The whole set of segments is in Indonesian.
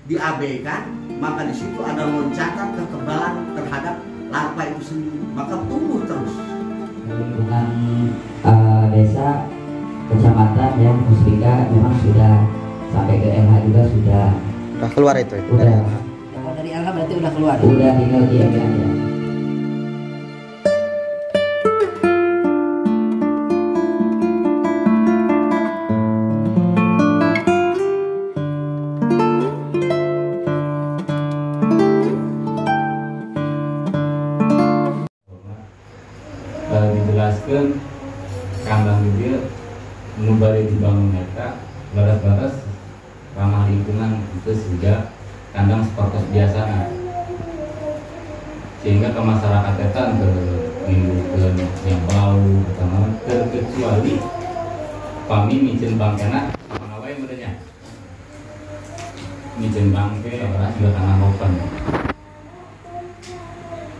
diabaikan, maka di situ ada loncatan kekebalan terhadap larva itu sendiri, maka tumbuh terus. Lingkungan desa, kecamatan ya, Musbika memang sudah sampai ke LH juga sudah keluar itu. Udah. Kalau dari LH berarti udah keluar. Udah tinggal diambil ya. Dijelaskan kandang dia mengubah dibangun eta baras-baras ramah lingkungan itu sehingga kandang seperti biasa, sehingga ke masyarakat eta menimbulkan yang bau pertama terkecuali kami micin bangkena mengawai merenya micin bangke orang juga kandang open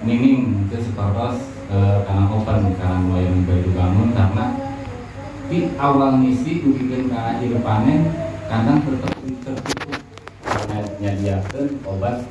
minim itu separos karena open karena mulai baru bangun karena di awal misi bikin karena hidup panen kandang tertutup nyadiakan obat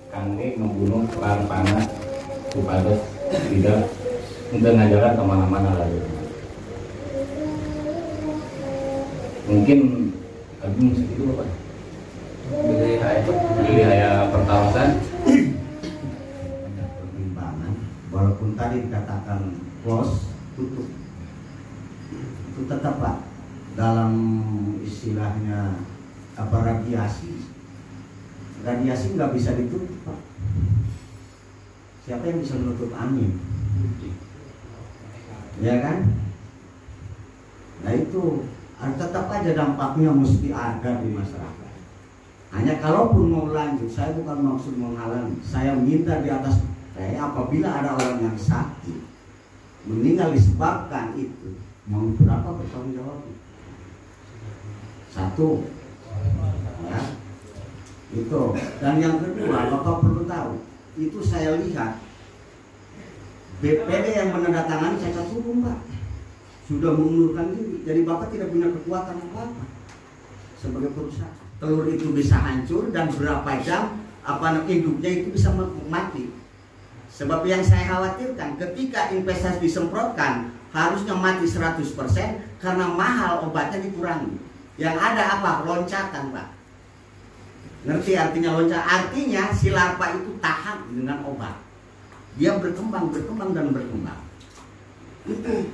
kangge membunuh larvana supaya tidak untuk ngajaran kemana-mana lagi. Mungkin Agung segitu Bapak. Wilayah pertawasan walaupun tadi dikatakan close, tutup, itu tetap Pak dalam istilahnya apa radiasi nggak bisa ditutup Pak. Siapa yang bisa menutup angin, ya kan? Nah itu tetap aja dampaknya mesti ada di masyarakat. Hanya kalaupun mau lanjut, saya bukan maksud menghalangi, saya minta di atas apabila ada orang yang sakit meninggal disebabkan itu, mau berapa bertanggung jawab? Satu, ya itu. Dan yang kedua, Bapak perlu tahu, itu saya lihat BPD yang menandatangani cacat hukum Pak sudah mengundurkan diri. Jadi Bapak tidak punya kekuatan apa-apa sebagai perusahaan. Telur itu bisa hancur dan berapa jam hidupnya itu bisa mati. Sebab yang saya khawatirkan ketika investasi disemprotkan harusnya mati 100% karena mahal obatnya dikurangi. Yang ada apa? Loncatan Pak. Ngerti artinya loncat? Artinya si larva itu tahan dengan obat. Dia berkembang dan berkembang. Itu.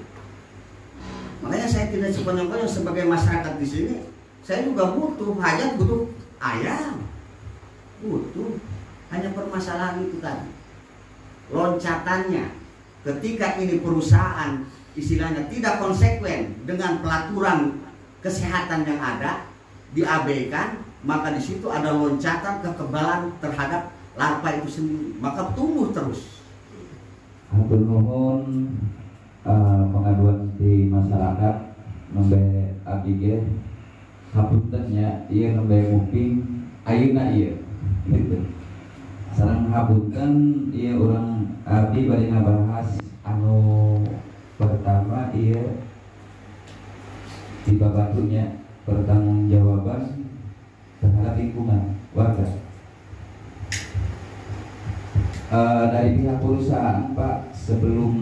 Makanya saya tidak sepanjang-panjang sebagai masyarakat di sini, saya juga butuh ayam. Butuh. Hanya permasalahan itu tadi. Loncatannya ketika ini perusahaan istilahnya tidak konsekuen dengan pelaturan kesehatan yang ada, diabaikan, maka di situ ada loncatan kekebalan terhadap larva itu sendiri, maka tumbuh terus. Hatur nuhun pengaduan di masyarakat nembe abdi ge hapuntennya ieu nembe nguping ayeuna ieu gitu. Sareng hapunten ieu urang abdi bari ngabahas anu pertama ieu dibabatunya pertanggungjawaban terhadap lingkungan warga. Dari pihak perusahaan Pak, sebelum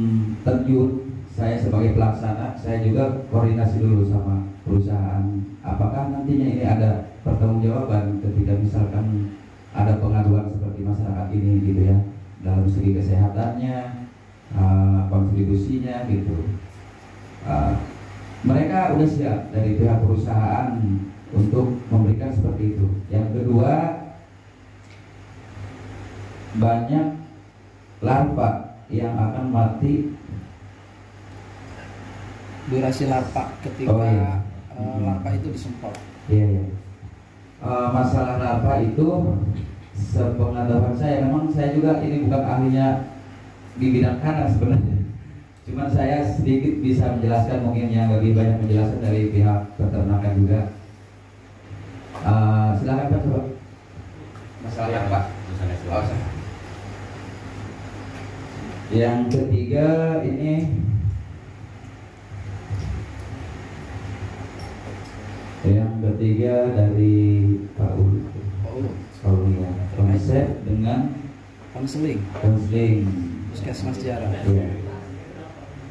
terjun saya sebagai pelaksana, saya juga koordinasi dulu sama perusahaan apakah nantinya ini ada pertanggungjawaban ketika misalkan ada pengaduan seperti masyarakat ini gitu ya, dalam segi kesehatannya, kontribusinya gitu. Mereka udah siap dari pihak perusahaan untuk memberikan seperti itu. Yang kedua, banyak larva yang akan mati. Durasi larva ketika larva itu disemprot. Iya. Masalah larva itu sepengetahuan saya, memang saya juga ini bukan ahlinya di bidang kandang sebenarnya. Cuman saya sedikit bisa menjelaskan, mungkin yang lebih banyak menjelaskan dari pihak peternakan juga. Silakan Pak, coba. masalah yang Pak. Yang ketiga ini dari Pak Uli. Oh iya, konsep dengan konseling puskesmas jarang. Iya.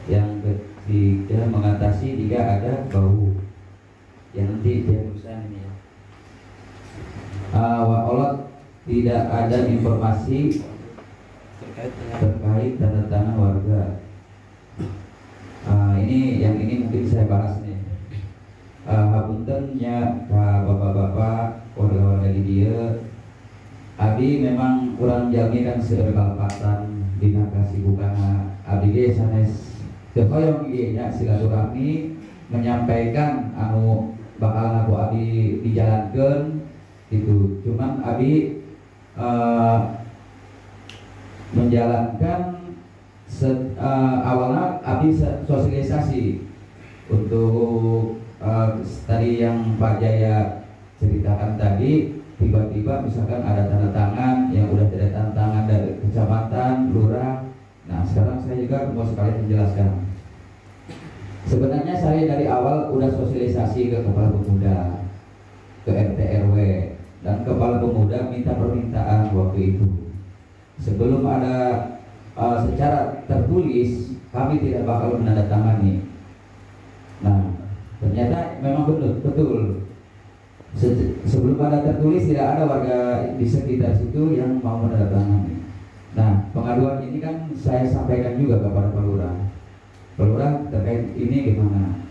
Yang ketiga mengatasi jika ada bau. Yang nanti dia berusaha ini ya. Wa'olat tidak ada informasi terkait tanda tangan warga. Ini mungkin saya bahas nih. Hapuntennya bapak-bapak warga-warga di dia. Abi memang kurang jalmi kan sekalpatan dina kasibukan abi ge sanes teu hoyong ieu nya silaturahmi menyampaikan anu bakal aku abi dijalankeun gitu. Cuman abi menjalankan awalnya abi sosialisasi untuk tadi yang Pak Jaya ceritakan tadi. Tiba-tiba misalkan ada tanda tangan yang udah ada tanda tangan dari kecamatan, lurah. Nah sekarang saya juga mau sekalian menjelaskan. Sebenarnya saya dari awal udah sosialisasi ke kepala pemuda, ke RT RW, dan kepala pemuda minta permintaan waktu itu. Sebelum ada secara tertulis, kami tidak bakal menandatangani. Nah ternyata memang betul. Sebelum ada tertulis tidak ada warga di sekitar situ yang mau menandatangani. Nah pengaduan ini kan saya sampaikan juga kepada Pak Lurah. Pak Lurah terkait ini gimana?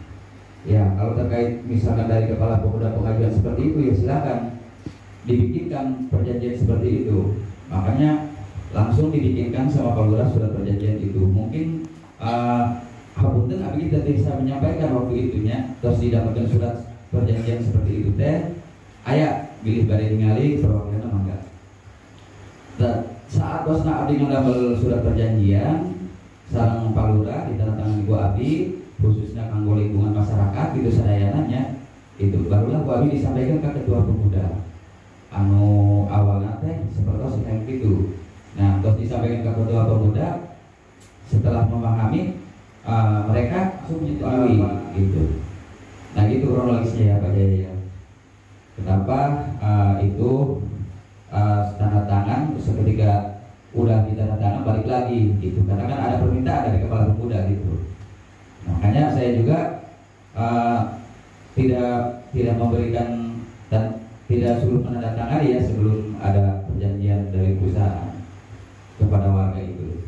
Ya kalau terkait misalkan dari kepala pemuda pengajuan seperti itu ya silakan dibikinkan perjanjian seperti itu. Makanya langsung dibikinkan sama Pak Lurah surat perjanjian itu. Mungkin hapunten abi kita bisa menyampaikan waktu itunya terus didapatkan surat perjanjian seperti itu teh aya bilih bari ningali perwakilan mangga. Saat bosna abdi ngadamel surat perjanjian sareng Pak Lurah ditandatangani ku abdi khususnya kanggo lingkungan masyarakat gitu sadayananya itu barulah ku abdi disampaikan ke ketua pemuda anu awalnya teh seperti kayak gitu. Nah terus disampaikan ke ketua pemuda setelah memahami mereka langsung menyetujui gitu. Nah gitu kronologisnya ya Pak Jaya. Kenapa itu tanda tangan seketika udah ditanda tangan balik lagi gitu. Karena kan ada permintaan dari kepala pemuda gitu. Makanya saya juga tidak memberikan dan tidak suruh menandatangani ya sebelum ada perjanjian dari perusahaan kepada warga itu.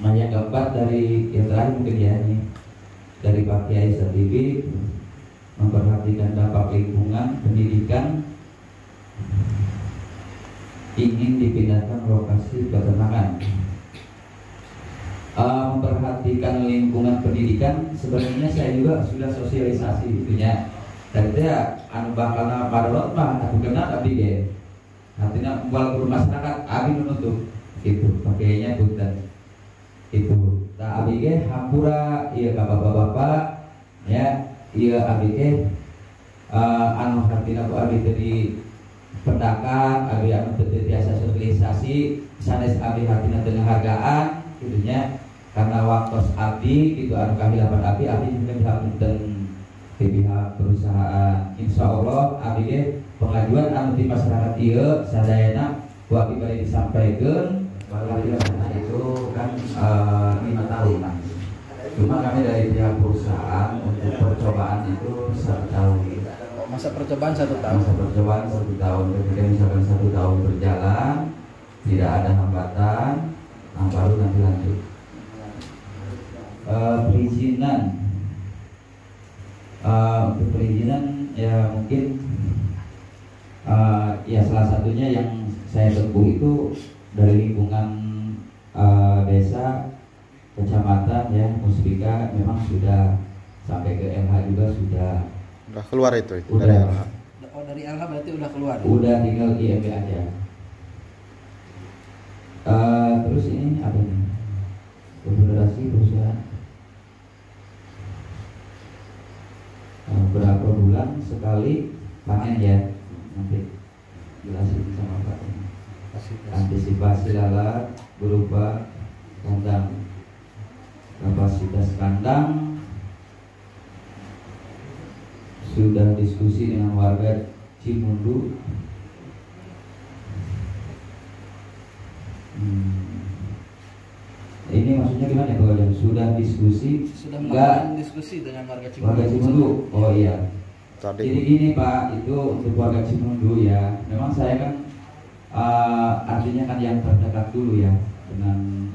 Nah yang keempat dari yang terakhir mungkin ya ini dari Pak Kiai Satibi memperhatikan dampak lingkungan pendidikan ingin dipindahkan lokasi peternakan. Memperhatikan lingkungan pendidikan sebenarnya saya juga sudah sosialisasi itunya. Tadi ya anu bakal paralot mah aku kenal abdi ge. Artinya walaupun masyarakat abdi menutup itu pakainya punten itu tak abdi ge hampura ieu ka bapak-bapak ya ieu abdi ge anu hartina ku abdi teh di pendakan abdi anu teu tiasa sosialisasi sanes abdi hartina teu hargaan gitunya karena waktu abdi gitu anu kahilapan abdi juga dihapunten di pihak perusahaan. Insya Allah abdi ge pengajuan anu di masyarakat ieu sadayana ku abdi bari disampaikan itu kan 5 tahun. Cuma kami dari pihak perusahaan untuk percobaan itu 1 tahun. Masa percobaan 1 tahun. Masa percobaan 1 tahun. Ketika misalkan 1 tahun berjalan tidak ada hambatan, nah baru nanti lanjut. Perizinan untuk perizinan ya mungkin ya salah satunya yang saya tempuh itu dari lingkungan desa, kecamatan ya Musbika memang sudah sampai ke LH juga sudah keluar itu udah, dari LH. Oh dari LH berarti udah keluar. Udah tinggal IMB aja. Terus ini apa nih? Konfederasi perusahaan. Berapa bulan sekali panen ya? Nanti jelasin sama Pak. Antisipasi lalat berupa kandang, kapasitas kandang sudah diskusi dengan warga Cimundu. Ini maksudnya gimana ya Pak Ojek? Sudah diskusi? Sudah Enggak. melakukan diskusi dengan warga Cimundu. Warga Cimundu? Oh iya. Tadi Jadi gini Pak, itu untuk warga Cimundu ya. Memang saya kan artinya kan yang terdekat dulu ya dengan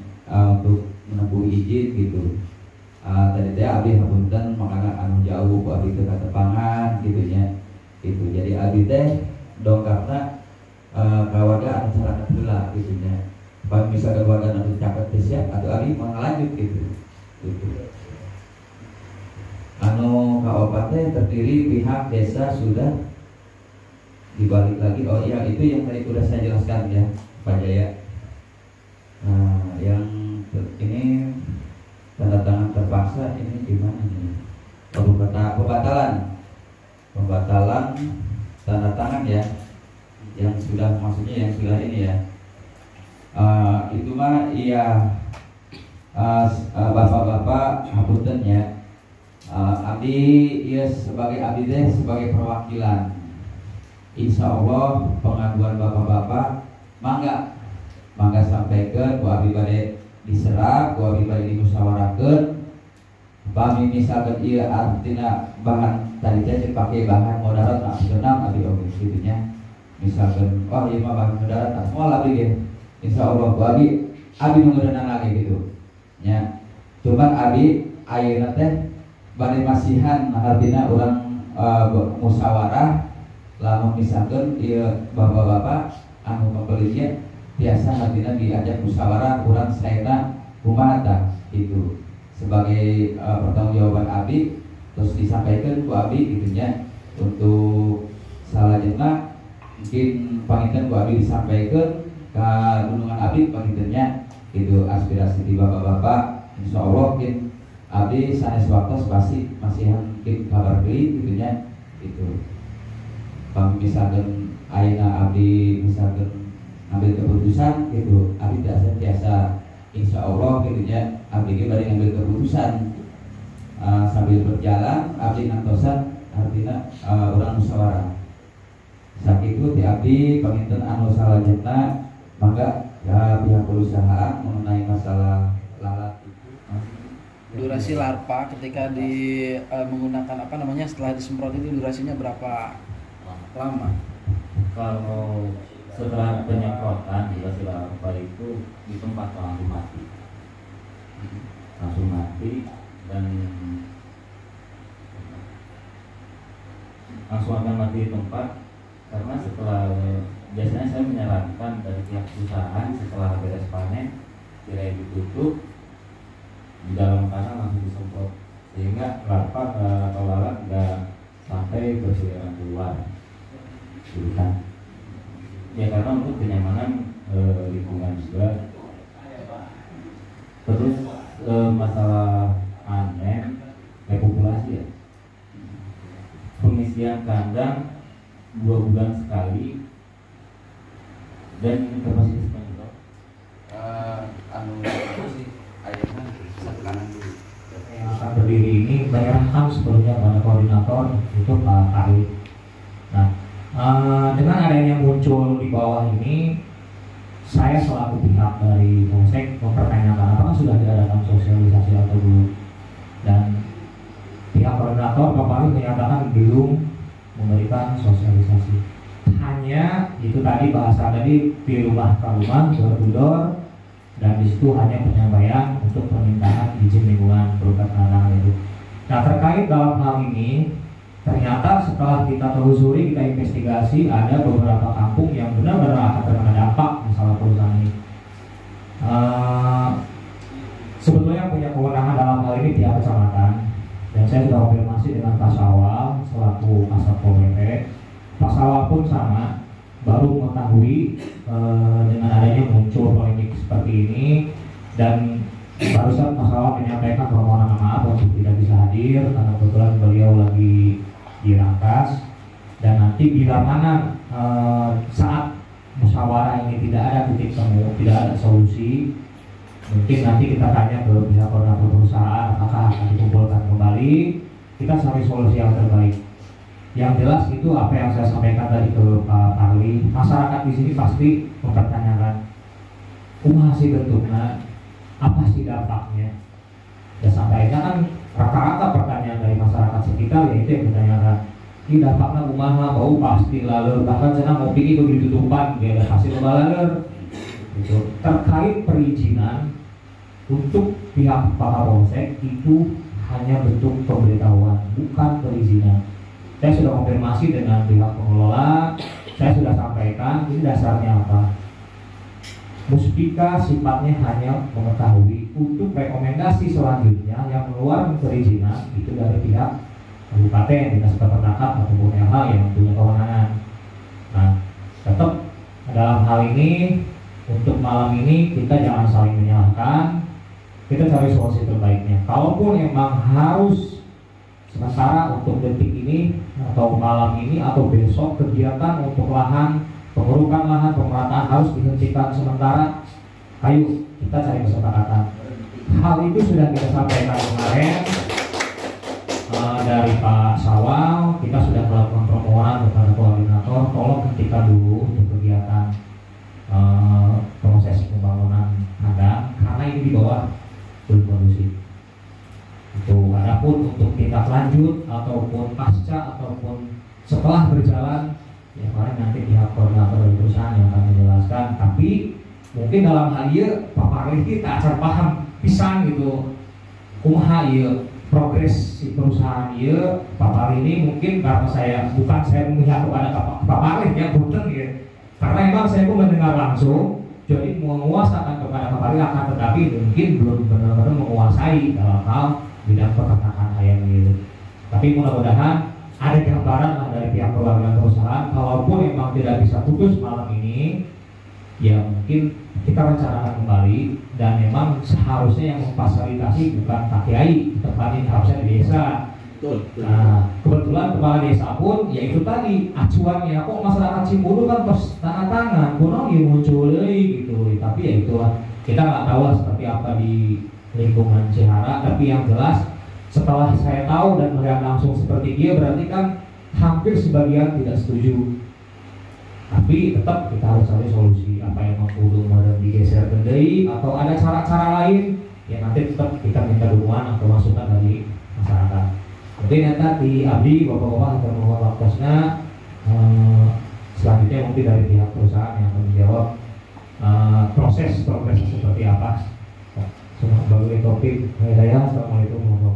untuk menempuh izin gitu. Tadi teh abdi hapunten makanya anu jauh ku abdi teh katepangan gitu nya. Gitu. Jadi abdi teh dongkapna ka warga anu carakat heula gitu nya. Pan misalkan warga anu caket teh siap atau abdi mau ngalanjut gitu. Gitu. Anu kaopat teh terdiri pihak desa sudah dibalik lagi. Oh iya, itu yang tadi sudah saya jelaskan ya Pak Jaya. Nah, yang ini tanda tangan terpaksa ini gimana nih? Pembatalan tanda tangan ya, yang sudah maksudnya yang sudah ini ya. Itu mah iya bapak-bapak hapunten ya. Abdi ya sebagai abdi teh sebagai perwakilan. Insya Allah pengaduan bapak-bapak mangga sampaikan ku abdi bade diserap, ku abdi bade dimusyawarahkeun. Pami misalkan ieu artina bahan tadi teh pakai bahan moderat nah genang abdi oge kitu nya. Misalkan oh ieu mah bahan moderat nah moal abdi ge. Insya Allah ku abdi nunggueunana lagi gitu. Nya. Cuman abdi ayeuna teh bade masihan artina urang musyawarah. Lamun misalkan ieu bapak-bapak anu pembelinya biasa hadina diajak musyawarah urang saena kumaha tah itu sebagai pertanggungjawaban abdi terus disampaikan ku abdi gitu nya. Untuk salajengna mungkin panginten ku abdi disampaikan ka dunungan abdi pangintennya itu aspirasi di bapak-bapak. Insyaallah mungkin abdi sanes waktos pasti masihan mungkin kabar deui gitu nya itu. Misalkan ayeuna abdi misalkan ambil keputusan gitu, abdi tidak sentiasa insya Allah gitu ya abdi ge bari ngambil keputusan sambil berjalan abdi ngantosan artinya urang musyawarah. Sakitu ti abdi panginten anu salajengna mangga ya pihak perusahaan mengenai masalah lalat itu. Durasi larva ketika menggunakan apa namanya setelah disemprot itu durasinya berapa lama? Kalau setelah penyemprotan durasi larva itu di tempat langsung mati dan langsung akan mati di tempat. Karena setelah biasanya saya menyarankan dari pihak perusahaan setelah beres panen tirai ditutup, di dalam tanah langsung disemprot sehingga larva atau lalat nggak sampai berseliweran keluar gitu kan. Ya karena untuk kenyamanan lingkungan juga. Terus masalah panen repopulasi ya, pengisian kandang 2 bulan sekali dan kapasitas penyedot saat berdiri ini menyerahkan sepenuhnya kepada koordinator itu Pak Arif. Nah, dengan adanya muncul di bawah ini, saya selaku pihak dari Polsek mempertanyakan apakah sudah diadakan sosialisasi atau belum. Dan pihak koordinator Pak Arif menyatakan belum memberikan sosialisasi. Hanya itu tadi bahasa tadi di rumah ke rumah, door to door, dan di situ hanya penyampaian untuk permintaan izin lingkungan berupa tanah itu. Nah, terkait dalam hal ini, ternyata setelah kita telusuri, kita investigasi, ada beberapa kampung yang benar-benar akan terkena dampak masalah perusahaan ini. Sebetulnya punya kewenangan dalam hal ini pihak kecamatan, dan saya sudah konfirmasi dengan Pak Sawal selaku Kasat Pol PP. Pak Sawal pun sama, baru mengetahui dengan adanya muncul polemik seperti ini, dan barusan Mas Sawal menyampaikan permohonan maaf untuk tidak bisa hadir karena kebetulan beliau lagi dirangkas. Dan nanti bila mana saat musyawarah ini tidak ada titik temu, tidak ada solusi, mungkin nanti kita tanya ke pihak koordinator perusahaan apakah akan dikumpulkan kembali, kita cari solusi yang terbaik. yang jelas itu apa yang saya sampaikan tadi ke Pak Parli, masyarakat di sini pasti mempertanyakan kumaha sih bentuknya, apa sih dampaknya. Dan sampai akhirnya kan rata-rata pertanyaan dari masyarakat sekitar yaitu yang ditanyakan, ini dampaknya kumaha, bau pasti laler, bahkan saya mau pikir begitu tutupan, dia ada hasil laler. Gitu. Terkait perizinan untuk pihak Pak Kapolsek itu hanya bentuk pemberitahuan, bukan perizinan. Saya sudah konfirmasi dengan pihak pengelola, saya sudah sampaikan ini dasarnya apa. Muspika sifatnya hanya mengetahui untuk rekomendasi selanjutnya yang keluar perizinan itu dari pihak kabupaten, dinas peternakan ataupun LH yang punya kewenangan. Nah, tetap dalam hal ini untuk malam ini kita jangan saling menyalahkan, kita cari solusi terbaiknya. Kalaupun emang harus sementara untuk detik ini atau malam ini atau besok kegiatan untuk lahan pengurukan lahan pemerataan harus dihentikan sementara, ayo kita cari kesepakatan. Hal itu sudah kita sampaikan kemarin dari Pak Sawal, kita sudah melakukan permohonan kepada koordinator, tolong hentikan dulu untuk kegiatan proses pembangunan kandang karena ini di bawah belum kondusif. Itu adapun untuk tindak lanjut ataupun pasca ataupun setelah berjalan ya paling nanti pihak koordinator dari perusahaan yang akan menjelaskan. Tapi mungkin dalam hal ini Pak Parli kita akan paham pisan gitu kumaha ieu progres si perusahaan ieu. Pak Parli ini mungkin karena saya memihak kepada Pak Parli ya punten ya. Karena memang saya pun mendengar langsung, jadi menguasakan kepada Pak Parli akan tetapi mungkin belum benar-benar menguasai dalam hal bidang peternakan ayam gitu. Tapi mudah-mudahan ada gambaran lah dari pihak perwakilan perusahaan. Kalaupun memang tidak bisa putus malam ini, ya mungkin kita rencanakan kembali dan memang seharusnya yang memfasilitasi bukan Pak Kiai, tepatnya harusnya di desa. Nah, kebetulan kepala desa pun ya itu tadi acuannya kok masyarakat Cipudu kan pas tanda tangan, kurang ya muncul gitu. Tapi ya itulah kita nggak tahu seperti apa di lingkungan Cihara. Tapi yang jelas setelah saya tahu dan melihat langsung seperti dia berarti kan hampir sebagian tidak setuju. Tapi tetap kita harus cari solusi apa yang mampu modern digeser kendai atau ada cara-cara lain ya nanti tetap kita minta dukungan atau masukan dari masyarakat. Mungkin nanti di Abdi bapak-bapak akan membuat waktunya selanjutnya mungkin dari pihak perusahaan yang akan menjawab proses progresnya seperti apa. Semoga topik hidayah. Assalamualaikum warahmatullahi wabarakatuh.